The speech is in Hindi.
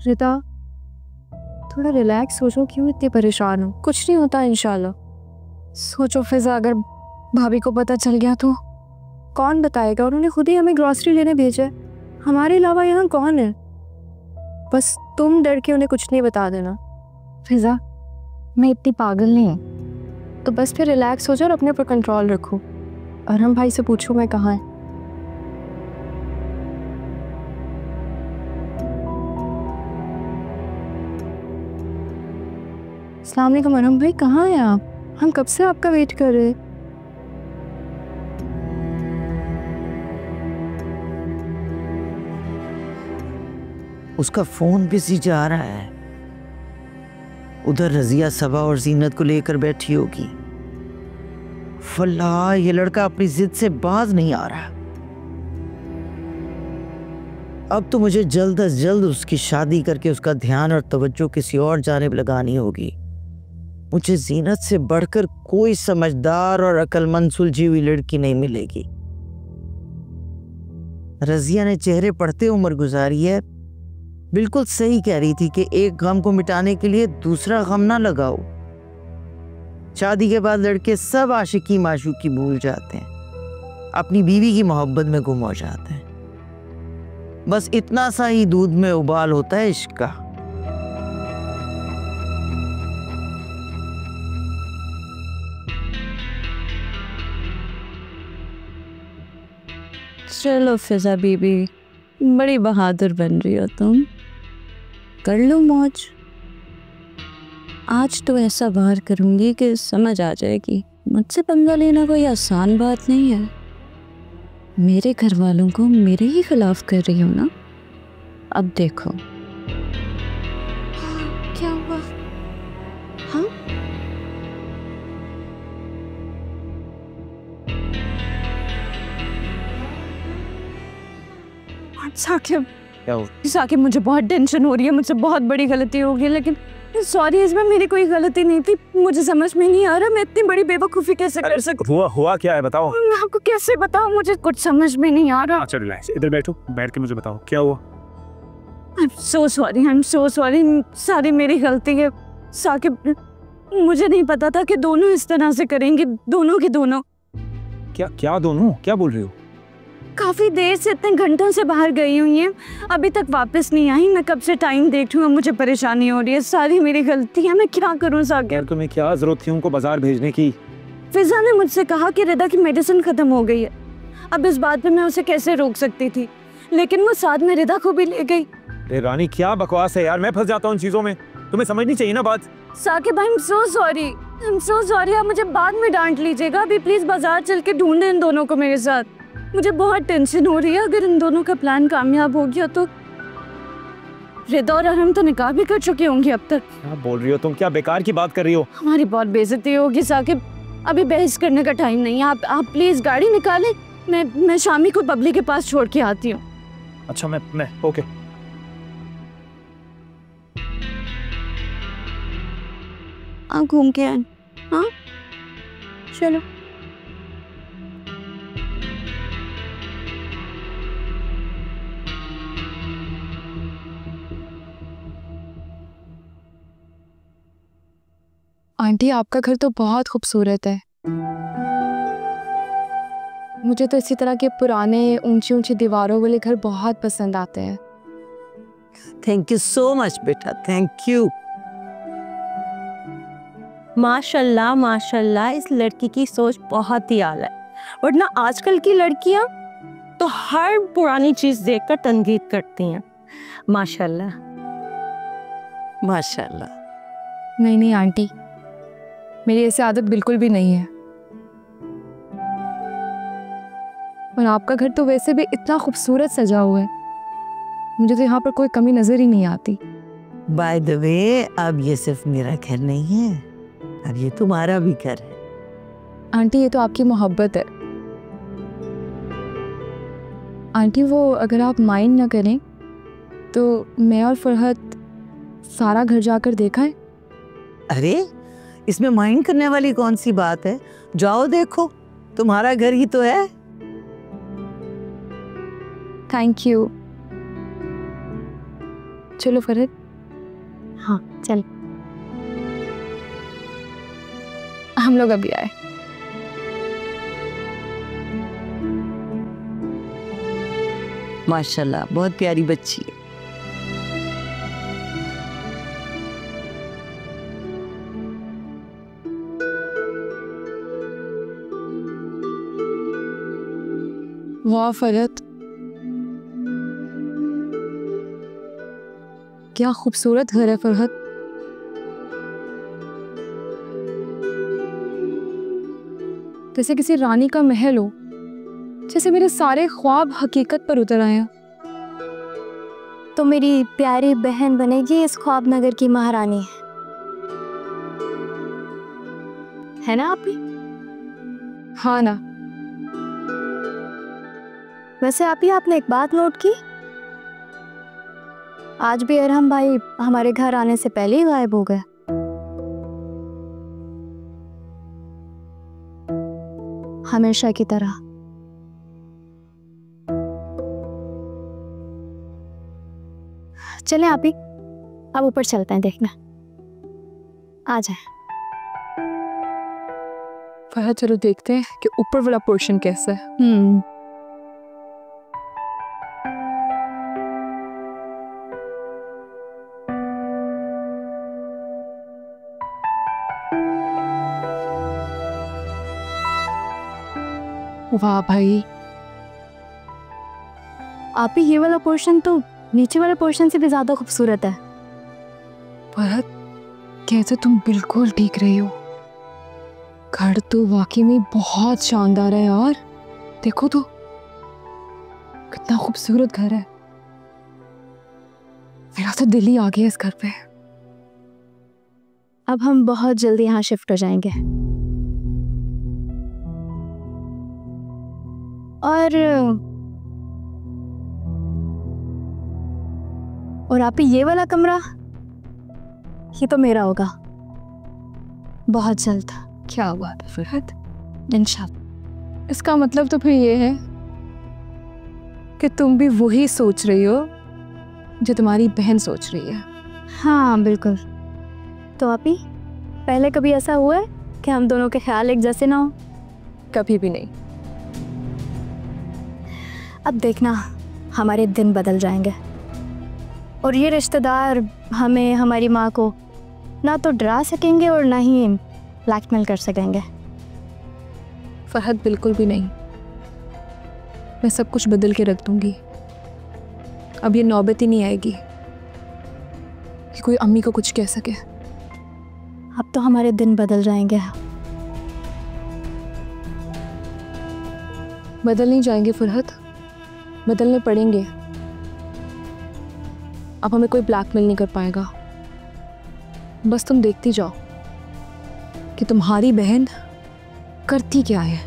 रिता थोड़ा रिलैक्स हो जाओ, क्यों इतने परेशान हो? कुछ नहीं होता इंशाल्लाह। सोचो फिजा, अगर भाभी को पता चल गया तो कौन बताएगा? उन्होंने खुद ही हमें ग्रॉसरी लेने भेजा है, हमारे अलावा यहाँ कौन है? बस तुम डर के उन्हें कुछ नहीं बता देना। फिजा मैं इतनी पागल नहीं हूँ, तो बस फिर रिलैक्स हो जाओ और अपने ऊपर कंट्रोल रखो। और हम भाई से पूछो मैं कहाँ है। अस्सलाम वालेकुम अरहम भाई, कहाँ हैं आप? हम कब से आपका वेट कर रहे हैं। उसका फोन बिजी जा रहा है। उधर रजिया सबा और जीनत को लेकर बैठी होगी। फल्ला, ये लड़का अपनी जिद से बाज नहीं आ रहा। अब तो मुझे जल्द अज जल्द उसकी शादी करके उसका ध्यान और तवज्जो किसी और जानिब लगानी होगी। मुझे जीनत से बढ़कर कोई समझदार और अक्लमंद सुलझी हुई लड़की नहीं मिलेगी। रजिया ने चेहरे पढ़ते उम्र गुजारी है। बिल्कुल सही कह रही थी कि एक गम को मिटाने के लिए दूसरा गम ना लगाओ। शादी के बाद लड़के सब आशिकी माशूकी भूल जाते हैं, अपनी बीवी की मोहब्बत में गुम हो जाते हैं। बस इतना सा ही दूध में उबाल होता है इश्क का। चलो फिजा बीबी, बड़ी बहादुर बन रही हो तुम। कर लो मौज। आज तो ऐसा वार करूंगी कि समझ आ जाएगी मुझसे पंगा लेना कोई आसान बात नहीं है। मेरे घर वालों को मेरे ही खिलाफ कर रही हूँ ना, अब देखो। क्या हुआ? हाँ साकिब, क्या हो? साकिब मुझे बहुत टेंशन हो रही है, मुझसे बहुत बड़ी गलती हो गई, लेकिन सॉरी इसमें मेरी कोई गलती नहीं थी। मुझे समझ में नहीं आ रहा मैं इतनी बड़ी बेवकूफ़ी कैसे कर सकती। हुआ क्या है बताओ। मैं आपको कैसे बताऊं, मुझे कुछ समझ में नहीं आ रहा। अच्छा रिलैक्स, इधर बैठो, बैठ के मुझे बताओ क्या हुआ। आई एम सो सॉरी, सारी मेरी गलती है साकिब। मुझे नहीं पता था कि दोनों इस तरह से करेंगे, दोनों के दोनों। क्या दोनों, क्या बोल रही हो? काफी देर से, इतने घंटों से बाहर गई हुई हैं, अभी तक वापस नहीं आई। मैं कब से टाइम देख रही हूँ, मुझे परेशानी हो रही है, सारी मेरी गलती है। मैं क्या करूँ साकिब? यार तुम्हें क्या जरूरत थी उनको बाजार भेजने की? फिजा ने मुझसे कहा कि रिदा की मेडिसिन खत्म हो गई है। अब इस बात पे मैं उसे कैसे रोक सकती थी, लेकिन वो साथ में रिदा को भी ले गई। अरे रानी क्या बकवास है यार, मैं फंस जाता हूँ इन चीजों में, तुम्हें समझनी चाहिए ना बात। Saqib I am so sorry, आप मुझे बाद में डांट लीजिएगा। अभी प्लीज बाजार चल के ढूंढें इन दोनों को मेरे साथ। मुझे बहुत टेंशन हो रही है, अगर इन दोनों का प्लान कामयाब हो गया तो रिदा और अरहम तो निकाह भी कर चुके होंगे अब तक। क्या बोल रही हो तुम, क्या बेकार की बात कर रही हो? हमारी बहुत बेइज्जती होगी साकिब, अभी बहस करने का टाइम नहीं है। आप प्लीज गाड़ी निकालें, मैं शामी को बबली के पास छोड़ के आती हूँ। अच्छा मैं ओके। आप घूम के आए? हाँ चलो। आंटी आपका घर तो बहुत खूबसूरत है। मुझे तो इसी तरह के पुराने ऊंची ऊंची दीवारों वाले घर बहुत पसंद आते हैं। थैंक यू सो मच बेटा, थैंक यू। माशाल्लाह माशाल्लाह, इस लड़की की सोच बहुत ही आला है, वरना आजकल की लड़कियां तो हर पुरानी चीज देखकर तनकीद करती हैं। माशाल्लाह माशाल्लाह। नहीं आंटी, मेरी ऐसी आदत बिल्कुल भी नहीं है। और आपका घर तो वैसे भी इतना खूबसूरत सजा हुआ है, मुझे तो यहाँ पर कोई कमी नजर ही नहीं आती। बाय द वे, अब ये सिर्फ मेरा घर नहीं है, अब ये तुम्हारा भी घर है। आंटी ये तो आपकी मोहब्बत है। आंटी वो अगर आप माइंड ना करें तो मैं और फरहत सारा घर जाकर देखा है। अरे इसमें माइंड करने वाली कौन सी बात है, जाओ देखो, तुम्हारा घर ही तो है। Thank you. चलो फरहत। हाँ चल, हम लोग अभी आए। माशाल्लाह, बहुत प्यारी बच्ची है। वाह फरहत, क्या खूबसूरत घर है फरहत। जैसे किसी रानी का महल हो, जैसे मेरे सारे ख्वाब हकीकत पर उतर आए। तो मेरी प्यारी बहन बनेगी इस ख्वाब नगर की महारानी, है ना आप भी? हाँ ना। वैसे आप ही, आपने एक बात नोट की, आज भी अरहम भाई हमारे घर आने से पहले ही गायब हो गए। हमेशा की तरह। चलें आप ही, अब ऊपर चलते हैं, देखना आ जाए। फरहत चलो देखते हैं कि ऊपर वाला पोर्शन कैसा है। वाह भाई, आप ही, ये वाला पोर्शन तो नीचे वाले पोर्शन से भी ज्यादा खूबसूरत है। फरहत कैसे तुम बिल्कुल ठीक रही हो। घर तो वाकई में बहुत शानदार है यार, देखो तो कितना खूबसूरत घर है। मेरा तो दिल ही आ गया इस घर पे। अब हम बहुत जल्दी यहाँ शिफ्ट हो जाएंगे। और आप ही, ये वाला कमरा, ये तो मेरा होगा बहुत जल्द। क्या बात है फरहत, इंशाल्लाह। इसका मतलब तो फिर ये है कि तुम भी वही सोच रही हो जो तुम्हारी बहन सोच रही है। हाँ बिल्कुल। तो आप ही, पहले कभी ऐसा हुआ है कि हम दोनों के ख्याल एक जैसे ना हो? कभी भी नहीं। अब देखना, हमारे दिन बदल जाएंगे और ये रिश्तेदार हमें, हमारी माँ को ना तो डरा सकेंगे और ना ही ब्लैकमेल कर सकेंगे। फरहत बिल्कुल भी नहीं, मैं सब कुछ बदल के रख दूंगी। अब ये नौबत ही नहीं आएगी कि कोई अम्मी को कुछ कह सके। अब तो हमारे दिन बदल जाएंगे। बदल नहीं जाएंगे फरहत, बदलने पड़ेंगे। अब हमें कोई ब्लैकमेल नहीं कर पाएगा। बस तुम देखती जाओ कि तुम्हारी बहन करती क्या है।